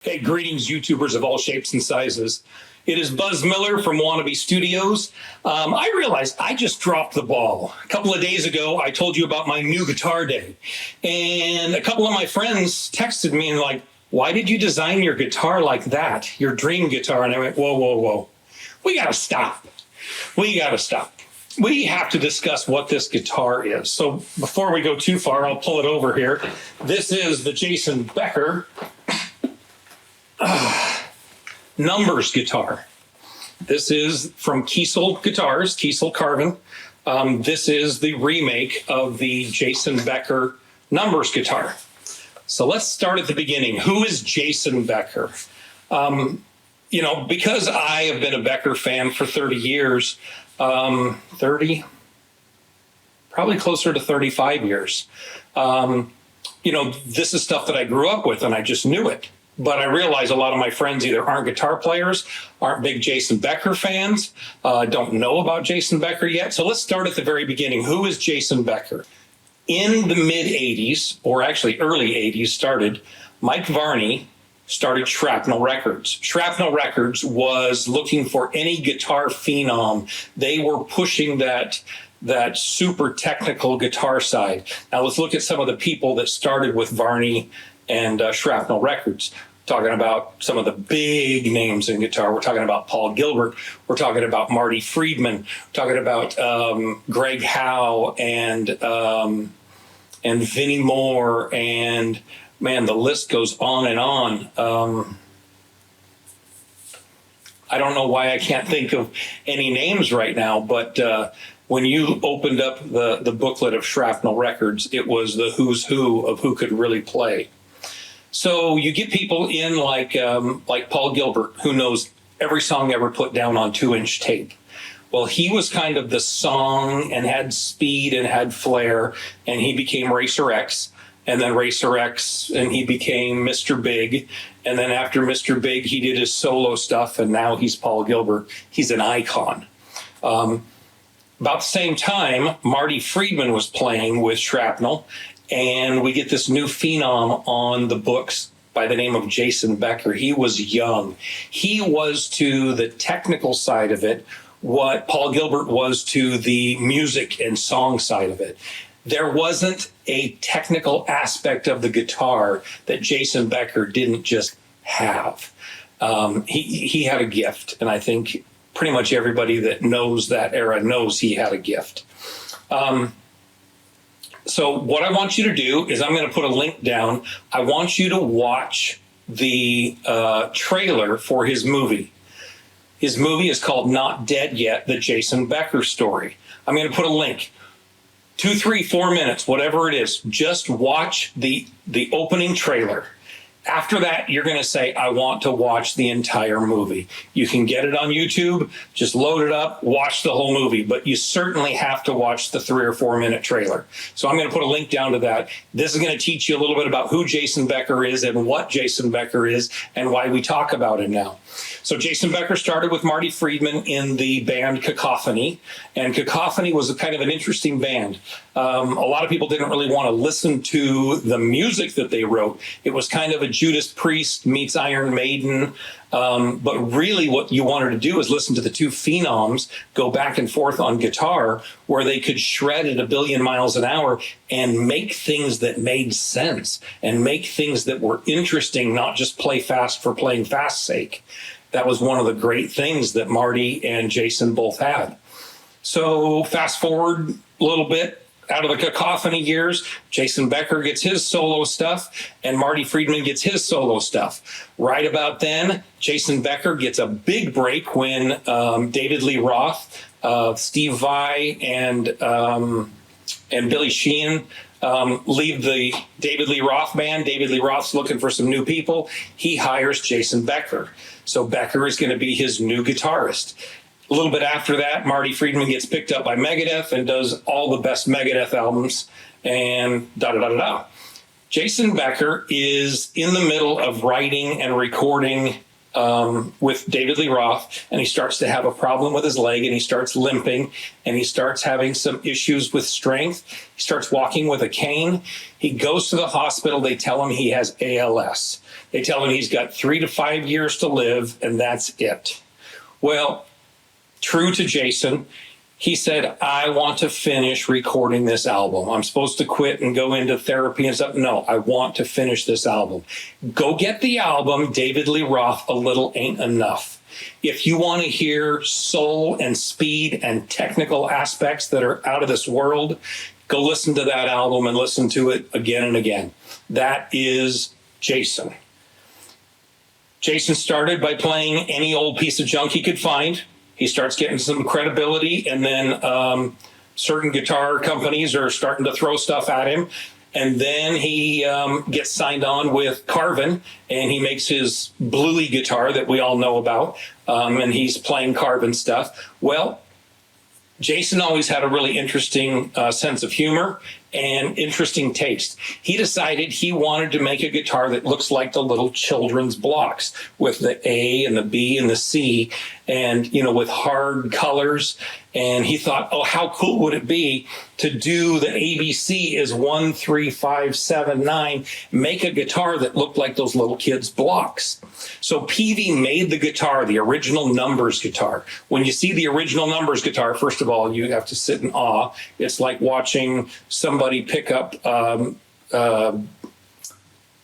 Hey, greetings, YouTubers of all shapes and sizes. It is Buzz Miller from Wannabe Studios. I realized I just dropped the ball. A couple of days ago, I told you about my new guitar day. And a couple of my friends texted me and like, why did you design your guitar like that, your dream guitar? And I went, whoa, whoa, whoa. We got to stop. We got to stop. We have to discuss what this guitar is. So before we go too far, I'll pull it over here. This is the Jason Becker Numbers guitar. This is from Kiesel Guitars, Kiesel Carvin. This is the remake of the Jason Becker Numbers guitar. So let's start at the beginning. Who is Jason Becker? Because I have been a Becker fan for 30 years, probably closer to 35 years. This is stuff that I grew up with and I just knew it. But I realize a lot of my friends either aren't guitar players, aren't big Jason Becker fans, don't know about Jason Becker yet. So let's start at the very beginning. Who is Jason Becker? In the mid 80s, or actually early 80s, Mike Varney started Shrapnel Records. Shrapnel Records was looking for any guitar phenom. They were pushing that super technical guitar side. Now let's look at some of the people that started with Varney and Shrapnel Records. Talking about some of the big names in guitar. We're talking about Paul Gilbert. We're talking about Marty Friedman. We're talking about Greg Howe and Vinnie Moore, and man, the list goes on and on. I don't know why I can't think of any names right now, but when you opened up the booklet of Shrapnel Records, it was the who's who of who could really play. So you get people in like Paul Gilbert, who knows every song ever put down on 2-inch tape. Well, he was kind of the song and had speed and had flair, and he became Racer X, and then Racer X, and he became Mr. Big. And then after Mr. Big, he did his solo stuff, and now he's Paul Gilbert. He's an icon. About the same time, Marty Friedman was playing with Shrapnel, and we get this new phenom on the books by the name of Jason Becker. He was young. He was to the technical side of it what Paul Gilbert was to the music and song side of it. There wasn't a technical aspect of the guitar that Jason Becker didn't just have. He had a gift, and I think pretty much everybody that knows that era knows he had a gift. So what I want you to do is I'm going to put a link down. I want you to watch the trailer for his movie. His movie is called Not Dead Yet, the Jason Becker Story. I'm going to put a link. 2, 3, 4 minutes, whatever it is. Just watch the opening trailer. After that, you're going to say, I want to watch the entire movie. You can get it on YouTube. Just load it up, watch the whole movie. But you certainly have to watch the 3 or 4 minute trailer. So I'm going to put a link down to that. This is going to teach you a little bit about who Jason Becker is and what Jason Becker is and why we talk about him now. So Jason Becker started with Marty Friedman in the band Cacophony. And Cacophony was a kind of an interesting band. A lot of people didn't really want to listen to the music that they wrote. It was kind of a Judas Priest meets Iron Maiden. But really what you wanted to do is listen to the two phenoms go back and forth on guitar, where they could shred at 1 billion miles an hour and make things that made sense and make things that were interesting, not just play fast for playing fast sake. That was one of the great things that Marty and Jason both had. So fast forward a little bit. Out of the Cacophony years, Jason Becker gets his solo stuff and Marty Friedman gets his solo stuff. Right about then, Jason Becker gets a big break when David Lee Roth, Steve Vai, and Billy Sheehan leave the David Lee Roth band. David Lee Roth's looking for some new people. He hires Jason Becker. So Becker is going to be his new guitarist. A little bit after that, Marty Friedman gets picked up by Megadeth and does all the best Megadeth albums and da-da-da-da-da. Jason Becker is in the middle of writing and recording with David Lee Roth, and he starts to have a problem with his leg, and he starts limping, and he starts having some issues with strength. He starts walking with a cane. He goes to the hospital. They tell him he has ALS. They tell him he's got 3 to 5 years to live, and that's it. Well, true to Jason, he said, I want to finish recording this album. I'm supposed to quit and go into therapy and stuff. No, I want to finish this album. Go get the album, David Lee Roth, A Little Ain't Enough. If you want to hear soul and speed and technical aspects that are out of this world, go listen to that album and listen to it again and again. That is Jason. Jason started by playing any old piece of junk he could find. He starts getting some credibility, and then certain guitar companies are starting to throw stuff at him. And then he gets signed on with Carvin, and he makes his bluey guitar that we all know about, and he's playing Carvin stuff. Well, Jason always had a really interesting sense of humor and interesting taste. He decided he wanted to make a guitar that looks like the little children's blocks with the A and the B and the C and, you know, with hard colors. And he thought, oh, how cool would it be to do the ABC is 1, 3, 5, 7, 9, make a guitar that looked like those little kids' blocks. So Peavey made the guitar, the original Numbers guitar. When you see the original Numbers guitar, first of all, you have to sit in awe. It's like watching somebody pick up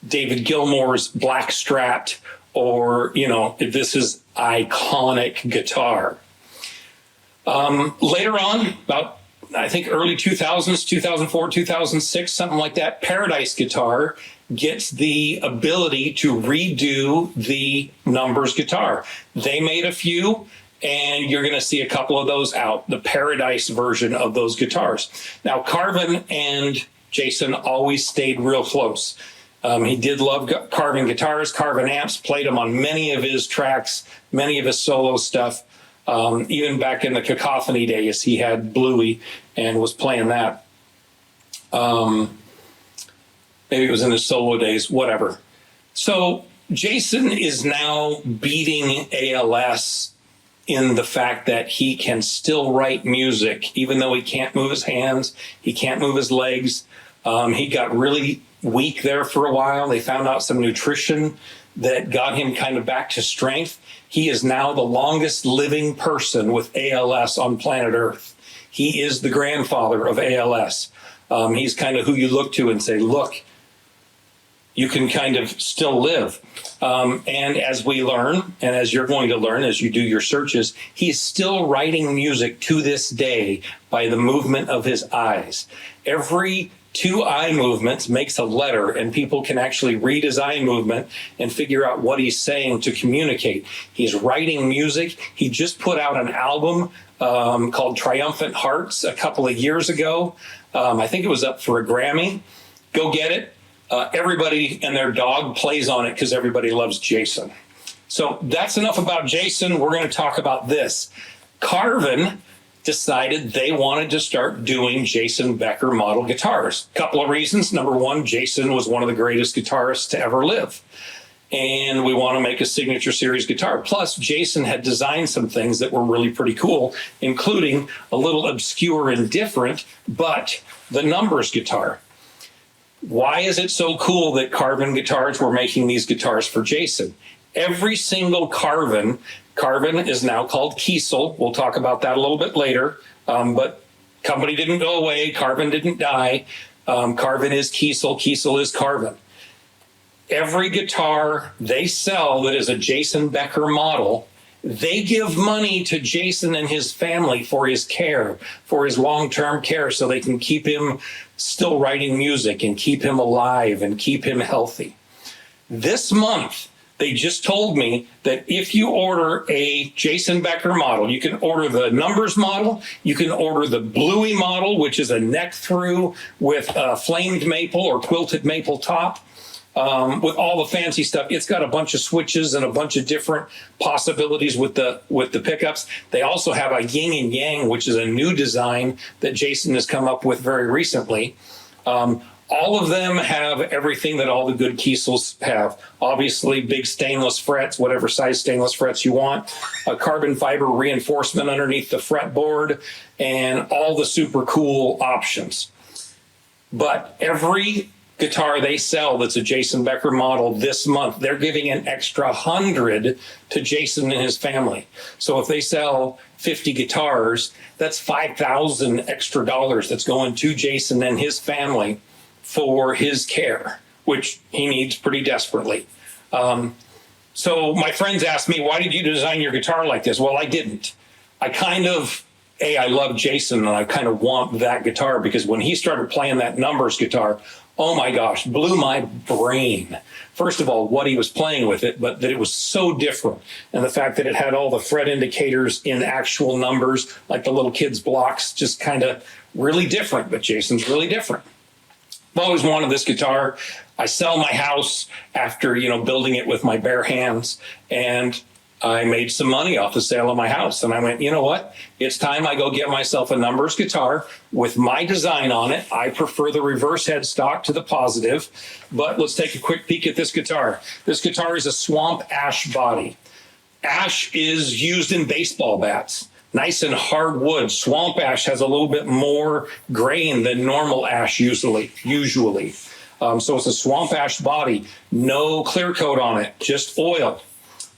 David Gilmour's Black Strat, or, you know, this is iconic guitar. Later on, about, I think, early 2000s, 2004, 2006, something like that, Paradise Guitar gets the ability to redo the Numbers guitar. They made a few, and you're going to see a couple of those out, the Paradise version of those guitars. Now, Carvin and Jason always stayed real close. He did love Carvin guitars, Carvin amps, played them on many of his tracks, many of his solo stuff. Even back in the Cacophony days, he had Bluey and was playing that. Maybe it was in his solo days, whatever. So Jason is now beating ALS in the fact that he can still write music, even though he can't move his hands, he can't move his legs. He got really weak there for a while. They found out some nutrition that got him kind of back to strength. He is now the longest living person with ALS on planet Earth. He is the grandfather of ALS. He's kind of who you look to and say, look, you can kind of still live. And as we learn, and as you're going to learn as you do your searches, he's still writing music to this day by the movement of his eyes. Every 2 eye movements makes a letter, and people can actually read his eye movement and figure out what he's saying to communicate. He's writing music. He just put out an album called Triumphant Hearts a couple of years ago. I think it was up for a Grammy. Go get it. Everybody and their dog plays on it because everybody loves Jason. So that's enough about Jason. We're going to talk about this. Carvin decided they wanted to start doing Jason Becker model guitars. Couple of reasons. Number one, Jason was one of the greatest guitarists to ever live. And we want to make a signature series guitar. Plus, Jason had designed some things that were really pretty cool, including a little obscure and different, but the Numbers guitar. Why is it so cool that Carvin Guitars were making these guitars for Jason? Every single Carvin is now called Kiesel. We'll talk about that a little bit later. But company didn't go away. Carvin didn't die. Carvin is Kiesel. Kiesel is Carvin. Every guitar they sell that is a Jason Becker model, they give money to Jason and his family for his care, for his long-term care, so they can keep him still writing music and keep him alive and keep him healthy. This month, they just told me that if you order a Jason Becker model, you can order the Numbers model, you can order the Bluey model, which is a neck through with a flamed maple or quilted maple top, with all the fancy stuff. It's got a bunch of switches and a bunch of different possibilities with the pickups. They also have a yin and yang, which is a new design that Jason has come up with very recently. All of them have everything that all the good Kiesels have. Obviously, big stainless frets, whatever size stainless frets you want, a carbon fiber reinforcement underneath the fretboard, and all the super cool options. But every guitar they sell that's a Jason Becker model this month, they're giving an extra 100 to Jason and his family. So if they sell 50 guitars, that's 5,000 extra dollars that's going to Jason and his family for his care, which he needs pretty desperately. So my friends asked me, why did you design your guitar like this? Well, I didn't. I love Jason and I kind of want that guitar, because when he started playing that Numbers guitar, oh my gosh, blew my brain. First of all, what he was playing with it, but that it was so different. And the fact that it had all the fret indicators in actual numbers, like the little kids' blocks, just kind of really different. But Jason's really different. I've always wanted this guitar. I sell my house after, building it with my bare hands, and I made some money off the sale of my house. And I went, you know what? It's time I go get myself a Numbers guitar with my design on it. I prefer the reverse headstock to the positive, but let's take a quick peek at this guitar. This guitar is a swamp ash body. Ash is used in baseball bats. Nice and hard wood. Swamp ash has a little bit more grain than normal ash usually. So it's a swamp ash body, no clear coat on it, just oil.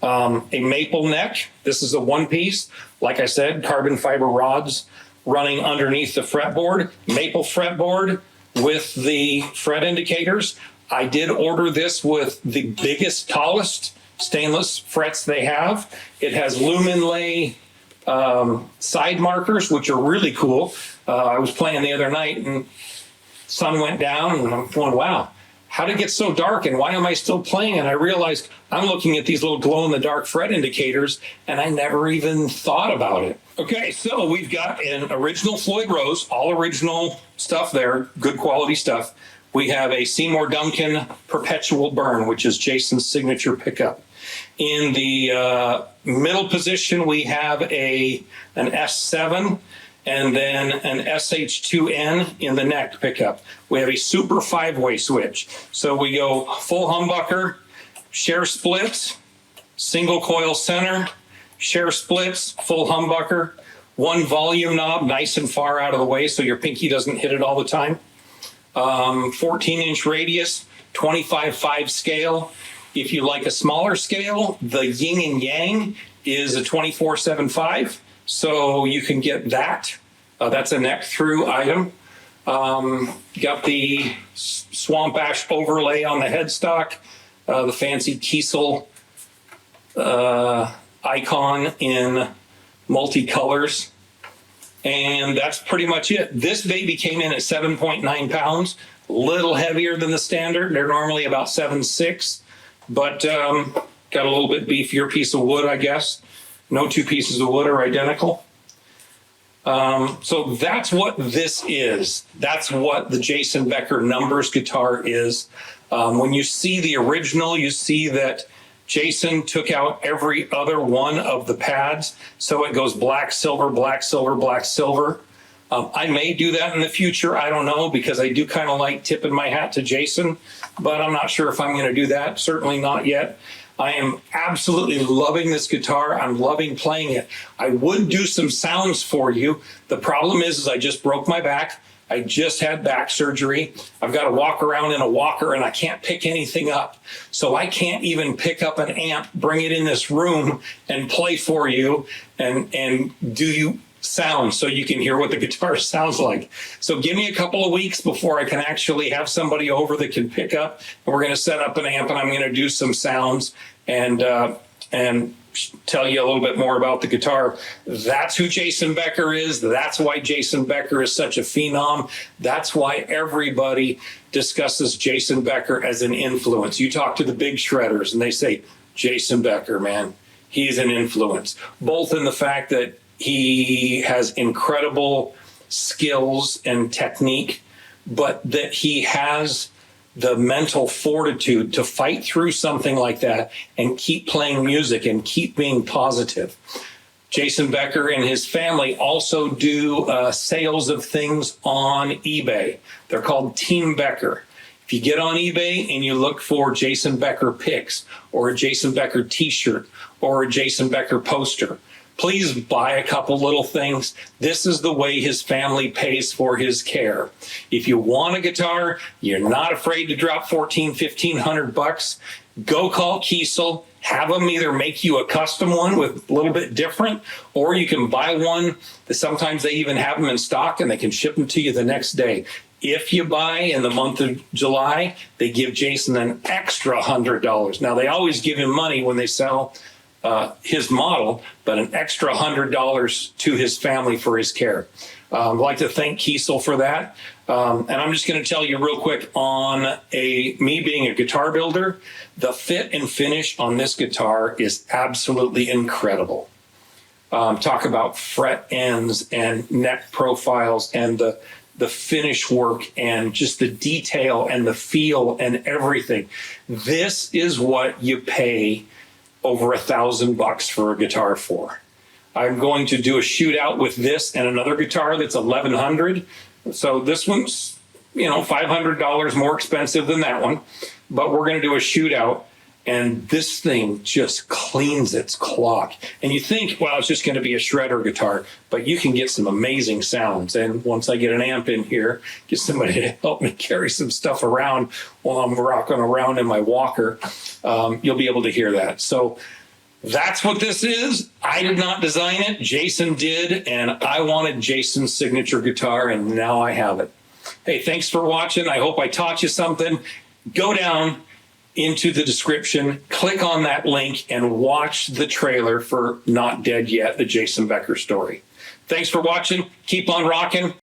A maple neck. This is a one piece. Like I said, carbon fiber rods running underneath the fretboard, maple fretboard with the fret indicators. I did order this with the biggest, tallest stainless frets they have. It has lumen lay side markers, which are really cool. I was playing the other night and sun went down and I'm going, wow, how did it get so dark and why am I still playing? And I realized I'm looking at these little glow in the dark fret indicators and I never even thought about it. Okay, so we've got an original Floyd Rose, all original stuff there, good quality stuff. We have a Seymour Duncan Perpetual Burn, which is Jason's signature pickup. In the middle position, we have an S7 and then an SH2N in the neck pickup. We have a super 5-way switch. So we go full humbucker, share splits, single coil center, share splits, full humbucker, one volume knob nice and far out of the way so your pinky doesn't hit it all the time. 14-inch radius, 25/5 scale. If you like a smaller scale, the yin and yang is a 24/7/5. So you can get that. That's a neck through item. Got the swamp ash overlay on the headstock, the fancy Kiesel icon in multicolors. And that's pretty much it. This baby came in at 7.9 pounds, a little heavier than the standard. They're normally about 7.6, but got a little bit beefier piece of wood, I guess. No two pieces of wood are identical. So that's what this is. That's what the Jason Becker Numbers guitar is. When you see the original, you see that Jason took out every other one of the pads. So it goes black, silver, black, silver, black, silver. I may do that in the future. I don't know, because I do kind of like tipping my hat to Jason, but I'm not sure if I'm going to do that. Certainly not yet. I am absolutely loving this guitar. I'm loving playing it. I would do some sounds for you. The problem is I just broke my back. I just had back surgery. I've got to walk around in a walker and I can't pick anything up. So I can't even pick up an amp, bring it in this room and play for you and do you sound so you can hear what the guitar sounds like. So give me a couple of weeks before I can actually have somebody over that can pick up, and we're going to set up an amp and I'm going to do some sounds and tell you a little bit more about the guitar. That's who Jason Becker is. That's why Jason Becker is such a phenom. That's why everybody discusses Jason Becker as an influence. You talk to the big shredders and they say, Jason Becker, man, he's an influence, both in the fact that he has incredible skills and technique, but that he has the mental fortitude to fight through something like that and keep playing music and keep being positive. Jason Becker and his family also do sales of things on eBay. They're called Team Becker. If you get on eBay and you look for Jason Becker picks or a Jason Becker t-shirt or a Jason Becker poster, Please buy a couple little things. This is the way his family pays for his care. If you want a guitar, you're not afraid to drop $1,500. Go call Kiesel. Have them either make you a custom one with a little bit different, or you can buy one. Sometimes they even have them in stock and they can ship them to you the next day. If you buy in the month of July, they give Jason an extra $100. Now, they always give him money when they sell his model, but an extra $100 to his family for his care. I'd like to thank Kiesel for that. And I'm just going to tell you real quick on me being a guitar builder, the fit and finish on this guitar is absolutely incredible. Talk about fret ends and neck profiles and the finish work and just the detail and the feel and everything. This is what you pay over $1,000 for a guitar for. I'm going to do a shootout with this and another guitar that's $1,100. So this one's, $500 more expensive than that one, but we're going to do a shootout. And this thing just cleans its clock. And you think, well, it's just going to be a shredder guitar, but you can get some amazing sounds. And once I get an amp in here, get somebody to help me carry some stuff around while I'm rocking around in my walker, you'll be able to hear that. So that's what this is. I did not design it. Jason did. And I wanted Jason's signature guitar, and now I have it. Hey, thanks for watching. I hope I taught you something. Go down into the description, click on that link, and watch the trailer for Not Dead Yet, the Jason Becker story. Thanks for watching. Keep on rocking.